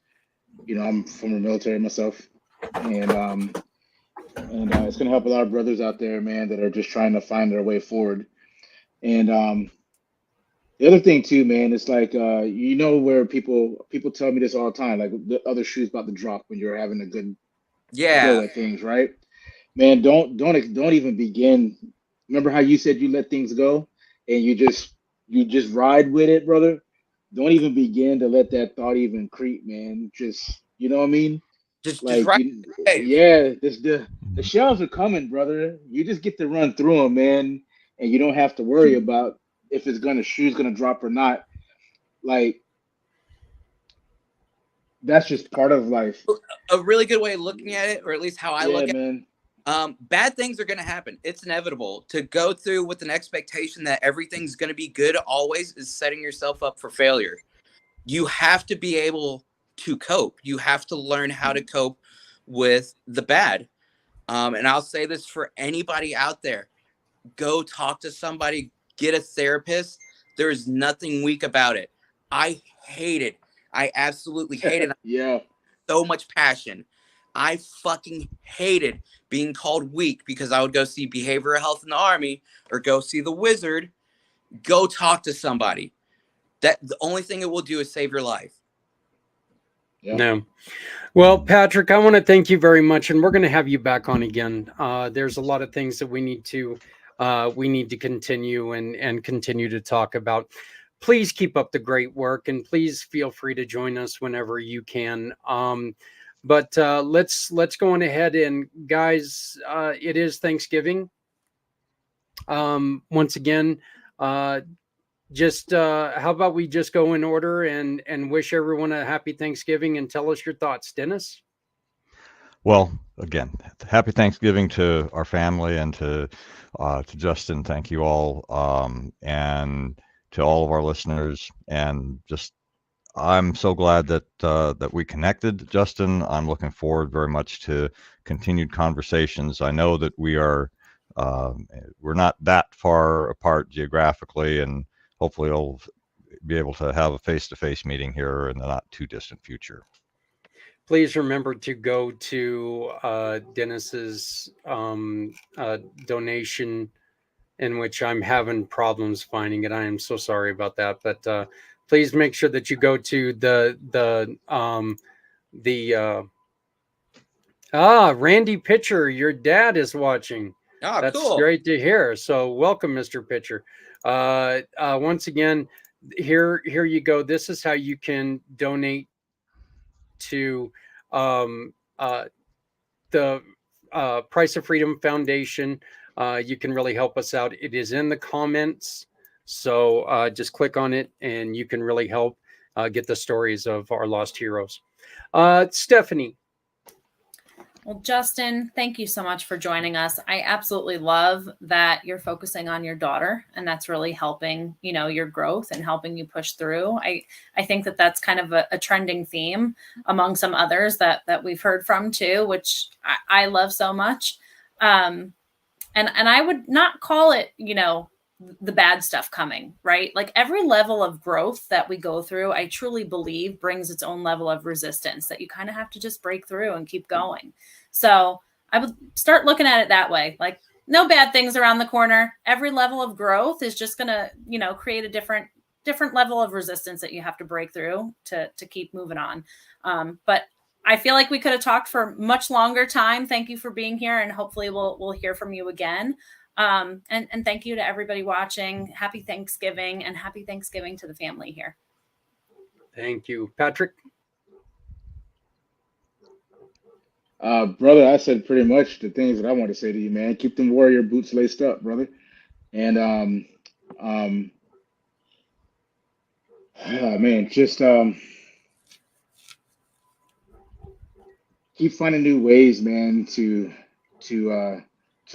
S4: I'm from the military myself, and it's going to help a lot of brothers out there, man, that are just trying to find their way forward. And the other thing too, man, it's like where people tell me this all the time, like the other shoe's about to drop when you're having a good go at things, right? Man, don't even begin. Remember how you said you let things go and you just ride with it, brother? Don't even begin to let that thought even creep, man. Just, you know what I mean?
S5: Just
S4: like,
S5: right.
S4: yeah, just The shells are coming, brother. You just get to run through them, man, and you don't have to worry about if shoe's gonna drop or not. Like that's just part of life.
S5: A really good way of looking at it, or at least how I look at
S4: man.
S5: it, bad things are going to happen. It's inevitable. To go through with an expectation that everything's going to be good always is setting yourself up for failure. You have to be able to cope. You have to learn how to cope with the bad. And I'll say this for anybody out there: go talk to somebody, get a therapist. There is nothing weak about it. I hate it. I absolutely hate it.
S4: Yeah.
S5: So much passion. I fucking hated being called weak because I would go see behavioral health in the Army or go see the wizard. Go talk to somebody. That the only thing it will do is save your life.
S4: Yeah.
S1: No. Well, Patrick, I want to thank you very much, and we're going to have you back on again. There's a lot of things that we need to continue and continue to talk about. Please keep up the great work, and please feel free to join us whenever you can. But let's go on ahead, and guys, it is Thanksgiving. Once again, just how about we just go in order and wish everyone a happy Thanksgiving and tell us your thoughts, Dennis?
S3: Well, again, happy Thanksgiving to our family and to Justin. Thank you all, and to all of our listeners. And just, I'm so glad that that we connected, Justin. I'm looking forward very much to continued conversations. I know that we're not that far apart geographically, and hopefully we'll be able to have a face-to-face meeting here in the not too distant future.
S1: Please remember to go to Dennis's donation, in which I'm having problems finding it. I am so sorry about that, but please make sure that you go to Randy Pitcher. Your dad is watching.
S5: Oh,
S1: that's
S5: cool.
S1: Great to hear. So welcome, Mr. Pitcher. Once again, here you go. This is how you can donate to the Price of Freedom Foundation. You can really help us out. It is in the comments. So just click on it and you can really help get the stories of our lost heroes. Stephanie.
S2: Well, Justin, thank you so much for joining us. I absolutely love that you're focusing on your daughter, and that's really helping, your growth and helping you push through. I think that that's kind of a trending theme among some others that we've heard from too, which I love so much. And I would not call it, the bad stuff coming, right? Like every level of growth that we go through, I truly believe brings its own level of resistance that you kind of have to just break through and keep going. So I would start looking at it that way. Like no bad things around the corner. Every level of growth is just going to, create a different level of resistance that you have to break through to keep moving on. But I feel like we could have talked for much longer time. Thank you for being here, and hopefully we'll hear from you again. And thank you to everybody watching. Happy Thanksgiving, and happy Thanksgiving to the family here.
S1: Thank you. Patrick?
S4: Brother, I said pretty much the things that I want to say to you, man. Keep them warrior boots laced up, brother. And man, just keep finding new ways, man, to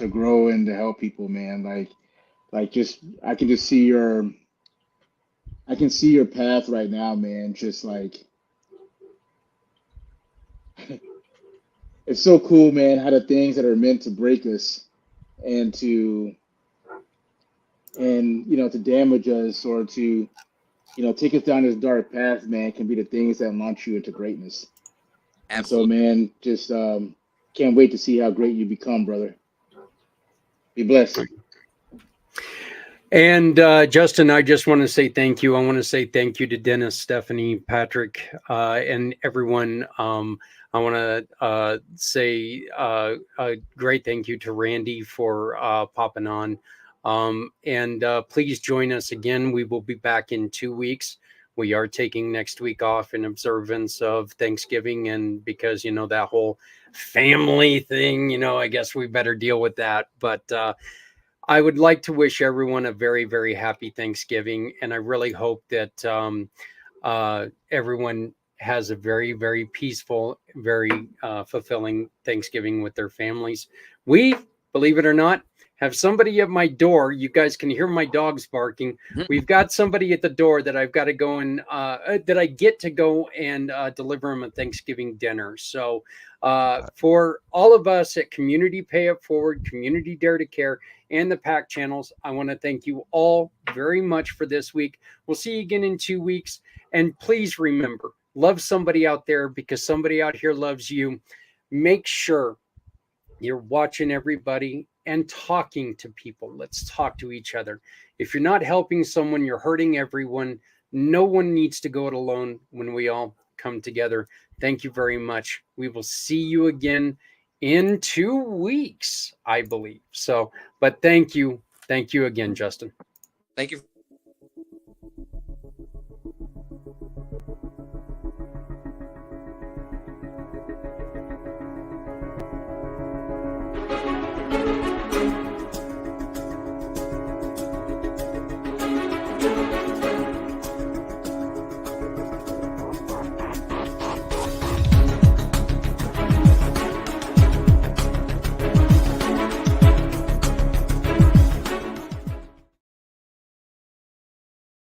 S4: grow and to help people, man. Like just I can see your path right now, man. Just like it's so cool, man, how the things that are meant to break us and to damage us or to take us down this dark path, man, can be the things that launch you into greatness.
S5: Absolutely.
S4: And so, man, just can't wait to see how great you become, brother. Be blessed.
S1: And Justin, I just want to say thank you. I want to say thank you to Dennis, Stephanie, Patrick, and everyone. I want to say a great thank you to Randy for popping on. And please join us again. We will be back in 2 weeks We are taking next week off in observance of Thanksgiving, and because, you know, that whole family thing, you know, I guess we better deal with that. But I would like to wish everyone a very, very happy Thanksgiving. And I really hope that everyone has a very, very peaceful, very fulfilling Thanksgiving with their families. We, believe it or not, have somebody at my door. You guys can hear my dogs barking. We've got somebody at the door that I've got to go and that I get to go and deliver them a Thanksgiving dinner. So for all of us at Community Pay It Forward, Community Dare to Care, and the PAC channels, I want to thank you all very much for this week. We'll see you again in 2 weeks. And please remember, love somebody out there because somebody out here loves you. Make sure you're watching everybody and talking to people. Let's talk to each other. If you're not helping someone, you're hurting everyone. No one needs to go it alone when we all come together. Thank you very much. We will see you again in 2 weeks, I believe. So, but thank you. Thank you again, Justin.
S5: Thank you.